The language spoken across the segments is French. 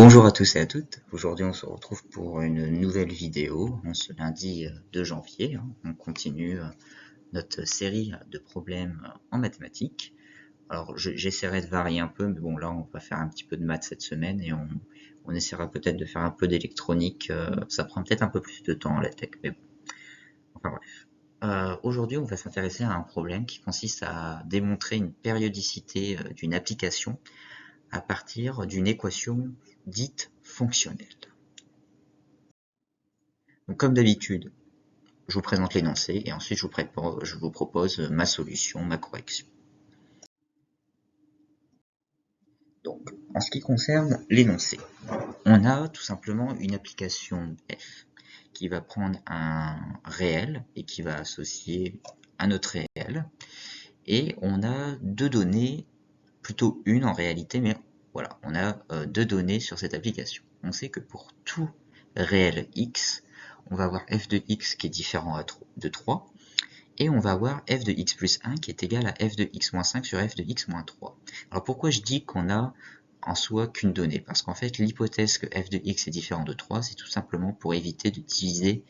Bonjour à tous et à toutes. Aujourd'hui, on se retrouve pour une nouvelle vidéo en ce lundi 2 janvier. On continue notre série de problèmes en mathématiques. Alors, j'essaierai de varier un peu, mais bon, là, on va faire un petit peu de maths cette semaine et on essaiera peut-être de faire un peu d'électronique. Ça prend peut-être un peu plus de temps, la tech, mais bon. Enfin bref. Aujourd'hui, on va s'intéresser à un problème qui consiste à démontrer une périodicité d'une application à partir d'une équation dite fonctionnelle. Donc, comme d'habitude, je vous présente l'énoncé et ensuite je vous propose ma solution, ma correction. Donc, en ce qui concerne l'énoncé, on a tout simplement une application f qui va prendre un réel et qui va associer un autre réel. Et on a deux données, plutôt une en réalité, mais voilà, on a deux données sur cette application. On sait que pour tout réel x, on va avoir f de x qui est différent de 3, et on va avoir f de x plus 1 qui est égal à f de x moins 5 sur f de x moins 3. Alors pourquoi je dis qu'on a en soi qu'une donnée? Parce qu'en fait, l'hypothèse que f de x est différent de 3, c'est tout simplement pour éviter de diviser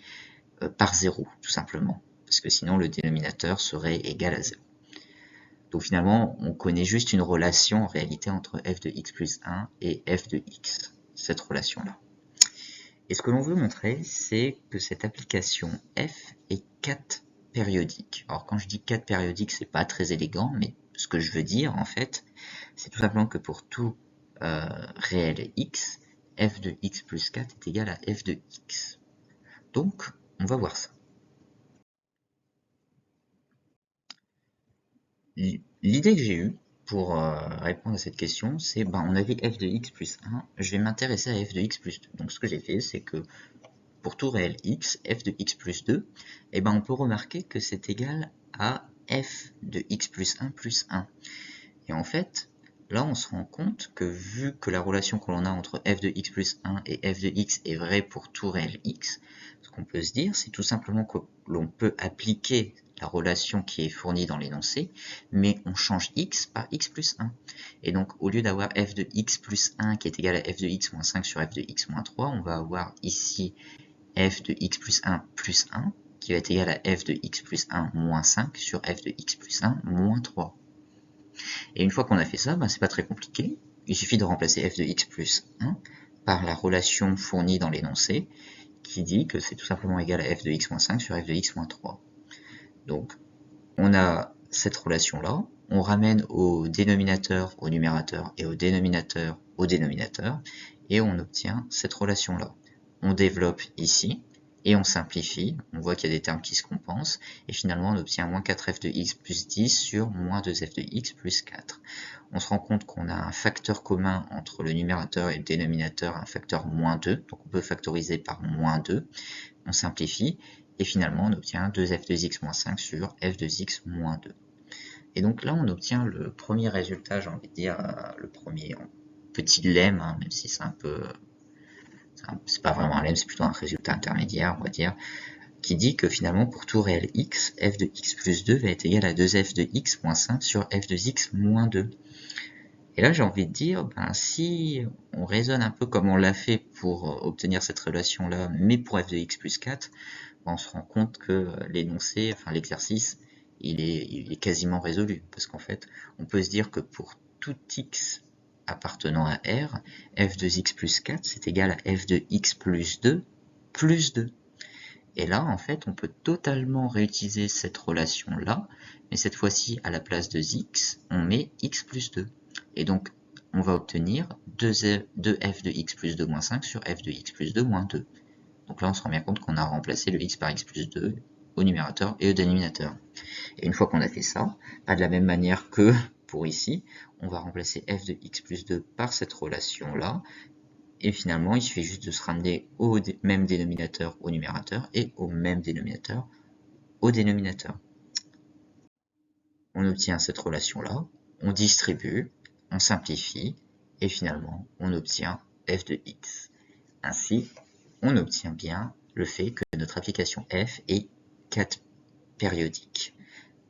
par 0, tout simplement. Parce que sinon, le dénominateur serait égal à 0. Donc finalement, on connaît juste une relation en réalité entre f de x plus 1 et f de x, cette relation-là. Et ce que l'on veut montrer, c'est que cette application f est 4 périodique. Alors quand je dis 4 périodique, c'est pas très élégant, mais ce que je veux dire en fait, c'est tout simplement que pour tout réel x, f de x plus 4 est égal à f de x. Donc, on va voir ça. L'idée que j'ai eue pour répondre à cette question, c'est on avait f de x plus 1, je vais m'intéresser à f de x plus 2. Donc ce que j'ai fait, c'est que pour tout réel x, f de x plus 2, on peut remarquer que c'est égal à f de x plus 1 plus 1. Et en fait, là on se rend compte que vu que la relation que l'on a entre f de x plus 1 et f de x est vraie pour tout réel x, ce qu'on peut se dire, c'est tout simplement que l'on peut appliquer la relation qui est fournie dans l'énoncé, mais on change x par x plus 1. Et donc, au lieu d'avoir f de x plus 1 qui est égal à f de x moins 5 sur f de x moins 3, on va avoir ici f de x plus 1 plus 1, qui va être égal à f de x plus 1 moins 5 sur f de x plus 1 moins 3. Et une fois qu'on a fait ça, c'est pas très compliqué. Il suffit de remplacer f de x plus 1 par la relation fournie dans l'énoncé, qui dit que c'est tout simplement égal à f de x moins 5 sur f de x moins 3. Donc, on a cette relation-là, on ramène au dénominateur au numérateur et au dénominateur au dénominateur, et on obtient cette relation-là. On développe ici, et on simplifie, on voit qu'il y a des termes qui se compensent, et finalement on obtient moins 4f de x plus 10 sur moins 2f de x plus 4. On se rend compte qu'on a un facteur commun entre le numérateur et le dénominateur, un facteur moins 2, donc on peut factoriser par moins 2, on simplifie, et finalement on obtient 2f de x moins 5 sur f de x moins 2. Et donc là on obtient le premier résultat, j'ai envie de dire, le premier petit lemme, même si c'est un peu... c'est pas vraiment un lemme, c'est plutôt un résultat intermédiaire, on va dire, qui dit que finalement pour tout réel x, f de x plus 2 va être égal à 2f de x moins 5 sur f de x moins 2. Et là j'ai envie de dire, si on raisonne un peu comme on l'a fait pour obtenir cette relation-là, mais pour f de x plus 4, on se rend compte que l'énoncé, enfin l'exercice, il est quasiment résolu. Parce qu'en fait, on peut se dire que pour tout x appartenant à R, f de x plus 4, c'est égal à f de x plus 2 plus 2. Et là, en fait, on peut totalement réutiliser cette relation-là, mais cette fois-ci, à la place de x, on met x plus 2. Et donc, on va obtenir 2f de x plus 2 moins 5 sur f de x plus 2 moins 2. Donc là, on se rend bien compte qu'on a remplacé le x par x plus 2 au numérateur et au dénominateur. Et une fois qu'on a fait ça, de la même manière que pour ici, on va remplacer f de x plus 2 par cette relation-là. Et finalement, il suffit juste de se ramener au même dénominateur au numérateur et au même dénominateur au dénominateur. On obtient cette relation-là, on distribue, on simplifie, et finalement, on obtient f de x. Ainsi, on obtient bien le fait que notre application f est 4 périodique.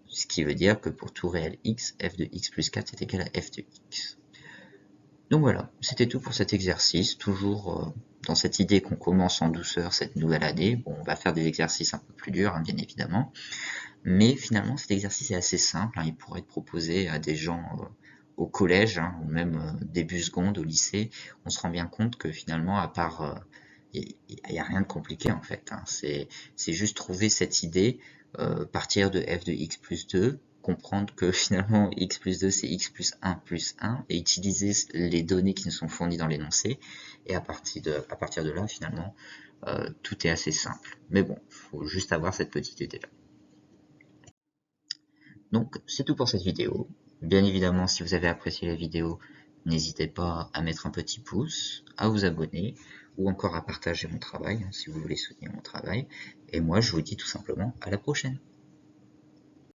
Ce qui veut dire que pour tout réel x, f de x plus 4 est égal à f de x. Donc voilà, c'était tout pour cet exercice, toujours dans cette idée qu'on commence en douceur cette nouvelle année. Bon, on va faire des exercices un peu plus durs, hein, bien évidemment, mais finalement cet exercice est assez simple, hein, il pourrait être proposé à des gens au collège, hein, ou même début seconde, au lycée. On se rend bien compte que finalement, à part... il n'y a rien de compliqué en fait, hein. C'est juste trouver cette idée, partir de f de x plus 2, comprendre que finalement x plus 2 c'est x plus 1, et utiliser les données qui nous sont fournies dans l'énoncé, et à partir de là finalement tout est assez simple. Mais bon, il faut juste avoir cette petite idée là. Donc c'est tout pour cette vidéo. Bien évidemment, si vous avez apprécié la vidéo, n'hésitez pas à mettre un petit pouce, à vous abonner, ou encore à partager mon travail, hein, si vous voulez soutenir mon travail. Et moi, je vous dis tout simplement à la prochaine.